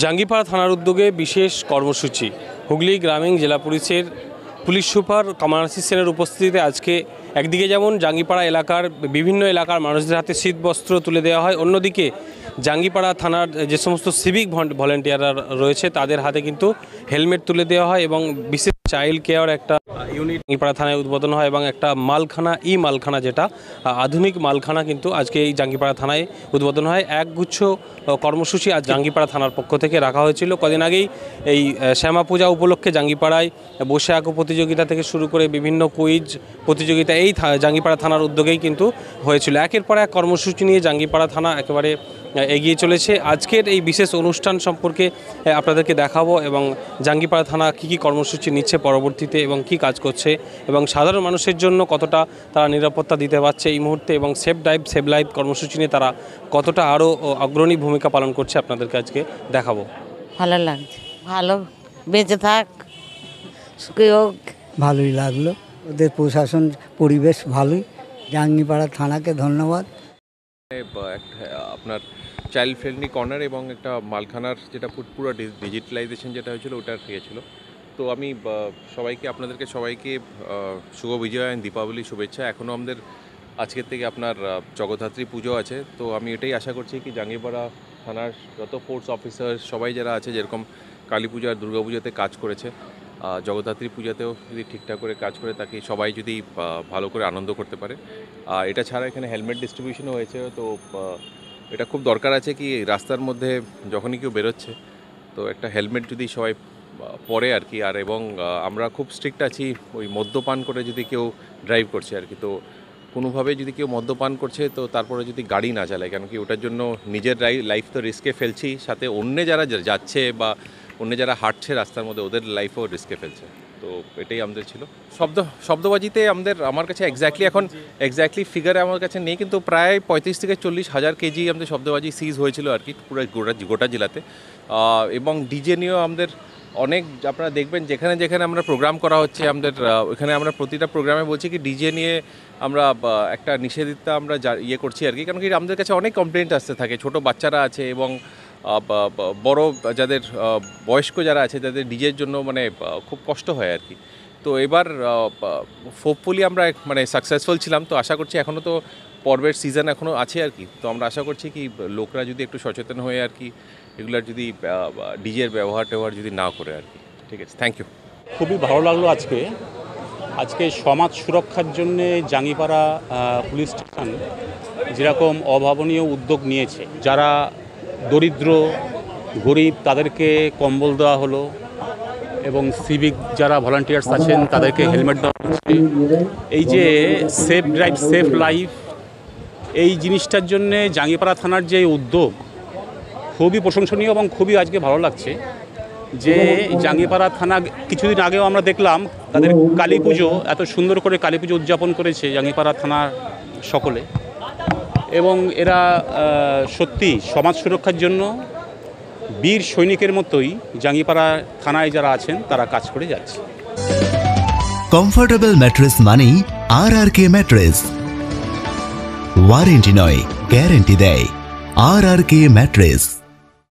জাঙ্গিপাড়া থানার উদ্যোগে বিশেষ কর্মসূচি। হুগলি গ্রামীণ জেলা পুলিশের পুলিশ সুপার কামানাশিস সেনের উপস্থিতিতে আজকে একদিকে যেমন জাঙ্গিপাড়া এলাকার বিভিন্ন এলাকার মানুষদের হাতে শীতবস্ত্র তুলে দেওয়া হয়, অন্যদিকে জাঙ্গিপাড়া থানার যে সমস্ত সিভিক ভলেন্টিয়াররা রয়েছে তাদের হাতে কিন্তু হেলমেট তুলে দেওয়া হয় এবং বিশেষ চাইল্ড কেয়ার একটা ইউনিট জাঙ্গিপাড়া থানায় উদ্বোধন হয় এবং একটা মালখানা মালখানা যেটা আধুনিক মালখানা কিন্তু আজকে এই জাঙ্গিপাড়া থানায় উদ্বোধন হয়। একগুচ্ছ কর্মসূচি আজ জাঙ্গিপাড়া থানার পক্ষ থেকে রাখা হয়েছিল। কদিন আগেই এই শ্যামা পূজা উপলক্ষে জাঙ্গিপাড়ায় বসে আঁকো প্রতিযোগিতা থেকে শুরু করে বিভিন্ন কুইজ প্রতিযোগিতা এই জাঙ্গিপাড়া থানার উদ্যোগেই কিন্তু হয়েছিল। একের পর এক কর্মসূচি নিয়ে জাঙ্গিপাড়া থানা একেবারে এগিয়ে চলেছে। আজকের এই বিশেষ অনুষ্ঠান সম্পর্কে আপনাদেরকে দেখাবো এবং জাঙ্গিপাড়া থানা কী কর্মসূচি নিচ্ছে পরবর্তীতে এবং কি কাজ করছে এবং সাধারণ মানুষের জন্য কতটা তারা নিরাপত্তা দিতে পারছে এই মুহূর্তে এবং সেফ ড্রাইভ সেভ লাইফ কর্মসূচি নিয়ে তারা কতটা আরও অগ্রণী ভূমিকা পালন করছে আপনাদেরকে আজকে দেখাবো। ভালো লাগছে, ভালো বেঁচে থাক, সুখী হোক। ভালোই লাগলো, ওদের প্রশাসন পরিবেশ ভালোই। জাঙ্গিপাড়া থানাকে ধন্যবাদ। আপনার চাইল্ড ফ্রেন্ডলি কর্নার এবং একটা মালখানার যেটা পুরো ডিজিটালাইজেশন যেটা হয়েছিল ওটার ছিল। তো আমি আপনাদেরকে সবাইকে শুভ বিজয়া অ্যান্ড দীপাবলি শুভেচ্ছা। এখনও আমাদের আজকের থেকে আপনার জগদ্ধাত্রী পুজো আছে। তো আমি এটাই আশা করছি কি জাঙ্গিপাড়া থানার যত ফোর্স অফিসার সবাই যারা আছে, যেরকম কালী পূজা আর দুর্গা পুজোতে কাজ করেছে, জগদ্ধাত্রী পূজাতেও যদি ঠিকঠাক করে কাজ করে তাকে সবাই যদি ভালো করে আনন্দ করতে পারে। এটা ছাড়া এখানে হেলমেট ডিস্ট্রিবিউশনও হয়েছে। তো এটা খুব দরকার আছে কি রাস্তার মধ্যে যখনই কেউ বেরোচ্ছে তো একটা হেলমেট যদি সবাই পরে আর কি। আর এবং আমরা খুব স্ট্রিক্ট আছি ওই মদ্যপান করে যদি কেউ ড্রাইভ করছে আর কি, তো কোনোভাবে যদি কেউ মদ্যপান করছে তো তারপরে যদি গাড়ি না চালায়, কেন কি ওটার জন্য নিজের লাইফ তো রিস্কে ফেলছি, সাথে অন্য যারা যাচ্ছে বা অন্য যারা হাঁটছে রাস্তার মধ্যে ওদের লাইফও রিস্কে ফেলছে। তো এটাই আমাদের ছিল। শব্দবাজিতে আমার কাছে এক্স্যাক্টলি ফিগারে আমার কাছে নেই, কিন্তু প্রায় 35 থেকে 40 হাজার কেজি আমাদের শব্দবাজি সিজ হয়েছিল আর কি পুরো গোটা জেলাতে। এবং ডিজে নিয়েও আমাদের অনেক, আপনারা দেখবেন যেখানে যেখানে আমরা প্রোগ্রাম করা হচ্ছে আমাদের ওখানে আমরা প্রতিটা প্রোগ্রামে বলছি কি ডিজে নিয়ে আমরা একটা নিষেধাজ্ঞা আমরা করছি আর কি। কারণ কি আমাদের কাছে অনেক কমপ্লেন্ট আসতে থাকে, ছোট বাচ্চারা আছে এবং বড় যাদের বয়স্ক যারা আছে তাদের ডিজের জন্য মানে খুব কষ্ট হয় আর কি। তো এবার হোপফুলি আমরা মানে সাকসেসফুল ছিলাম। তো আশা করছি এখনও তো পর্বের সিজন এখনও আছে আর কি। তো আমরা আশা করছি কি লোকরা যদি একটু সচেতন হয়ে আর কি এগুলার যদি ডিজের ব্যবহার যদি না করে আর কি। ঠিক আছে, থ্যাংক ইউ। খুবই ভালো লাগলো আজকে সমাজ সুরক্ষার জন্যে জাঙ্গিপাড়া পুলিশ স্টেশন যেরকম অভাবনীয় উদ্যোগ নিয়েছে। যারা দরিদ্র গরিব তাদেরকে কম্বল দেওয়া হলো এবং সিভিক যারা ভলান্টিয়ার্স আছেন তাদেরকে হেলমেট দেওয়া হচ্ছে। এই যে সেফ ড্রাইভ সেফ লাইফ এই জিনিসটার জন্যে জাঙ্গিপাড়া থানার যে উদ্যোগ খুবই প্রশংসনীয় এবং খুবই আজকে ভালো লাগছে যে জাঙ্গিপাড়া থানা কিছুদিন আগেও আমরা দেখলাম তাদের কালী পুজো, এত সুন্দর করে কালী পুজো উদযাপন করেছে জাঙ্গিপাড়া থানার সকলে। এবং এরা সত্যি সমাজ সুরক্ষার জন্য বীর সৈনিকের মতোই জাঙ্গিপাড়া থানায় যারা আছেন তারা কাজ করে যাচ্ছে। কমফোর্টেবল ম্যাট্রেস মানেই RRK ম্যাট্রেস। ওয়ারেন্টি নয়, গ্যারেন্টি দেয় RRK ম্যাট্রেস।